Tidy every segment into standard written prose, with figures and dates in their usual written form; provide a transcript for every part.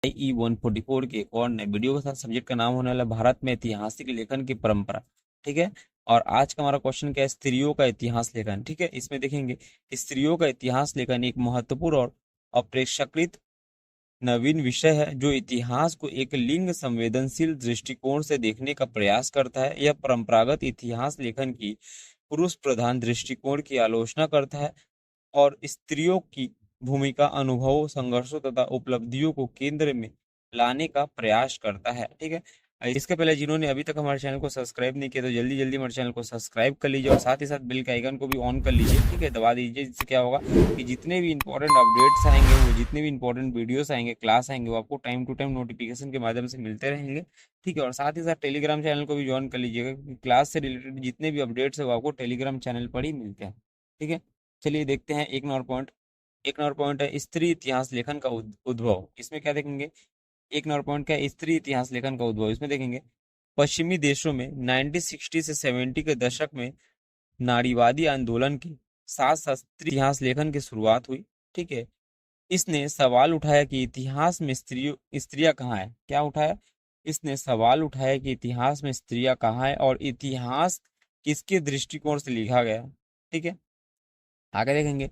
IE 144 के एक और नए वीडियो के साथ। सब्जेक्ट का नाम होने वाला भारत में ऐतिहासिक लेखन की परंपरा। ठीक है। और आज का हमारा क्वेश्चन क्या है? स्त्रियों का इतिहास लेखन। ठीक है। इसमें देखेंगे कि स्त्रियों का इतिहास लेखन एक महत्वपूर्ण और अपेक्षाकृत नवीन विषय है जो इतिहास को एक लिंग संवेदनशील दृष्टिकोण से देखने का प्रयास करता है। यह परंपरागत इतिहास लेखन की पुरुष प्रधान दृष्टिकोण की आलोचना करता है और स्त्रियों की भूमिका, अनुभवों, संघर्षों तथा उपलब्धियों को केंद्र में लाने का प्रयास करता है। ठीक है। इसके पहले जिन्होंने अभी तक हमारे चैनल को सब्सक्राइब नहीं किया तो जल्दी जल्दी हमारे चैनल को सब्सक्राइब कर लीजिए और साथ ही साथ बेल के आइकन को भी ऑन कर लीजिए। ठीक है, दबा दीजिए। जिससे क्या होगा कि जितने भी इंपॉर्टेंट अपडेट्स आएंगे, वो जितने भी इंपॉर्टेंट वीडियोस आएंगे, क्लास आएंगे, वो आपको टाइम टू टाइम नोटिफिकेशन के माध्यम से मिलते रहेंगे। ठीक है। और साथ ही साथ टेलीग्राम चैनल को भी ज्वाइन कर लीजिएगा क्योंकि क्लास से रिलेटेड जितने भी अपडेट्स है वो आपको टेलीग्राम चैनल पर ही मिलते हैं। ठीक है। चलिए देखते हैं एक नंबर पॉइंट है स्त्री इतिहास लेखन का उद्भव। इसमें क्या देखेंगे? एक नंबर पॉइंट क्या है? स्त्री इतिहास लेखन का उद्भव। इसमें देखेंगे पश्चिमी देशों में 1960 से 70 के दशक में नारीवादी आंदोलन के साथ साथ स्त्री इतिहास लेखन की शुरुआत हुई। ठीक है। इसने सवाल उठाया कि इतिहास में स्त्रियां कहाँ है। क्या उठाया? इसने सवाल उठाया कि इतिहास में स्त्रियां कहाँ है और इतिहास किसके दृष्टिकोण से लिखा गया। ठीक है। आगे देखेंगे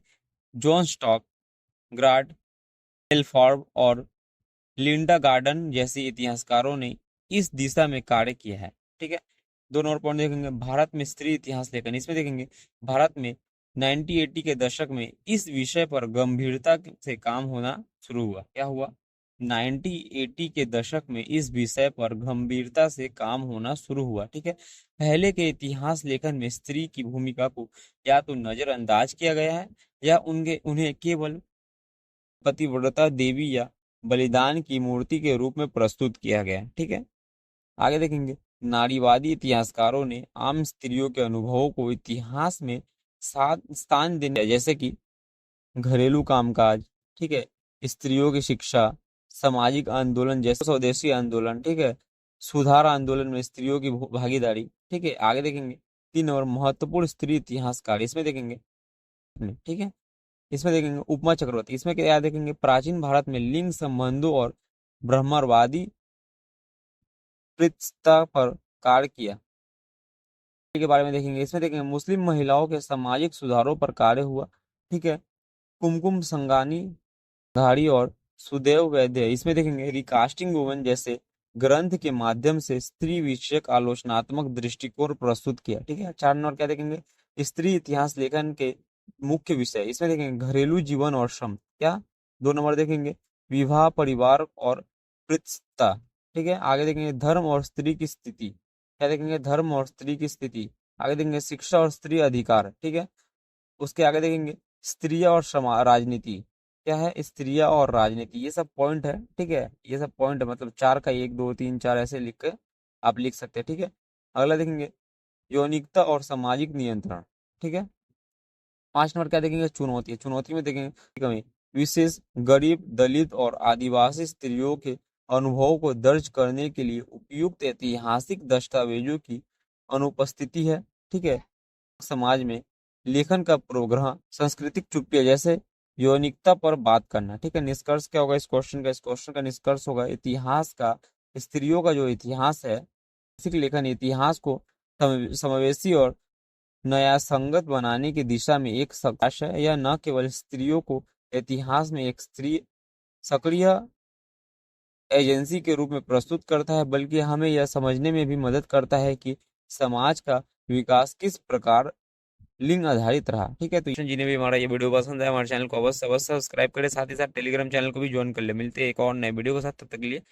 जॉन स्टॉक, ग्राड एल्फॉर्ब और लिंडा गार्डन जैसे इतिहासकारों ने इस दिशा में कार्य किया है। ठीक है। दो नंबर पॉइंट देखेंगे भारत में स्त्री इतिहास लेखन। इसमें देखेंगे भारत में 1980 के दशक में इस विषय पर गंभीरता से काम होना शुरू हुआ। क्या हुआ? 1980 के दशक में इस विषय पर गंभीरता से काम होना शुरू हुआ। ठीक है। पहले के इतिहास लेखन में स्त्री की भूमिका को या तो नजरअंदाज किया गया है या उन्हें केवल पतिव्रता देवी या बलिदान की मूर्ति के रूप में प्रस्तुत किया गया। ठीक है। आगे देखेंगे नारीवादी इतिहासकारों ने आम स्त्रियों के अनुभवों को इतिहास में स्थान देने, जैसे कि घरेलू कामकाज, ठीक है, स्त्रियों की शिक्षा, सामाजिक आंदोलन जैसे स्वदेशी आंदोलन, ठीक है, सुधार आंदोलन में स्त्रियों की भागीदारी। ठीक है। आगे देखेंगे 3 और महत्वपूर्ण स्त्री इतिहासकार। इसमें देखेंगे, ठीक है, इसमें देखेंगे उपमा चक्रवर्ती। इसमें क्या देखेंगे? प्राचीन भारत में लिंग संबंधों और ब्रह्मवादी प्रतिष्ठा पर कार्य किया के बारे में देखेंगे। इसमें देखेंगे मुस्लिम महिलाओं के सामाजिक सुधारों पर कार्य हुआ। ठीक है। कुमकुम संगानी धाड़ी और सुदेव वैद्य। इसमें देखेंगे रिकास्टिंग वुमन जैसे ग्रंथ के माध्यम से स्त्री विषयक आलोचनात्मक दृष्टिकोण प्रस्तुत किया। ठीक है। 4 नंबर क्या देखेंगे? स्त्री इतिहास लेखन के मुख्य विषय। इसमें देखेंगे घरेलू जीवन और श्रम। क्या? 2 नंबर देखेंगे विवाह, परिवार और प्रतिष्ठा। ठीक है। आगे देखेंगे धर्म और स्त्री की स्थिति। क्या देखेंगे? धर्म और स्त्री की स्थिति। आगे देखेंगे शिक्षा और स्त्री अधिकार। ठीक है। उसके आगे देखेंगे स्त्रियां और समाज राजनीति। क्या है? स्त्रियां और राजनीति। ये सब पॉइंट है। ठीक है। ये सब पॉइंट है, मतलब 4 का 1 2 3 4 ऐसे लिख के आप लिख सकते हैं। ठीक है। अगला देखेंगे यौनिकता और सामाजिक नियंत्रण। ठीक है। 5 नंबर क्या देखेंगे? चुनौती। चुनौती में देखेंगे कमी, विशेष गरीब, दलित और आदिवासी स्त्रियों के अनुभवों को दर्ज करने के लिए उपयुक्त ऐतिहासिक दस्तावेजों की अनुपस्थिति है। ठीक है। समाज में लेखन का पूर्वाग्रह, सांस्कृतिक चुप्पी जैसे यौनिकता पर बात करना। ठीक है। निष्कर्ष क्या होगा इस क्वेश्चन का? इस क्वेश्चन का निष्कर्ष होगा इतिहास का, स्त्रियों का जो इतिहास है, ऐतिहासिक लेखन इतिहास को समावेशी और नया संगत बनाने की दिशा में एक प्रयास है। यह न केवल स्त्रियों को इतिहास में एक स्त्री सक्रिय एजेंसी के रूप में प्रस्तुत करता है, बल्कि हमें यह समझने में भी मदद करता है कि समाज का विकास किस प्रकार लिंग आधारित रहा। ठीक है। तो जिन्हें भी हमारा ये वीडियो पसंद है हमारे चैनल को अवश्य अवश्य सब्सक्राइब करें, साथ ही साथ टेलीग्राम चैनल को भी ज्वाइन कर ले। मिलते हैं एक और नए वीडियो के साथ, तब तक के लिए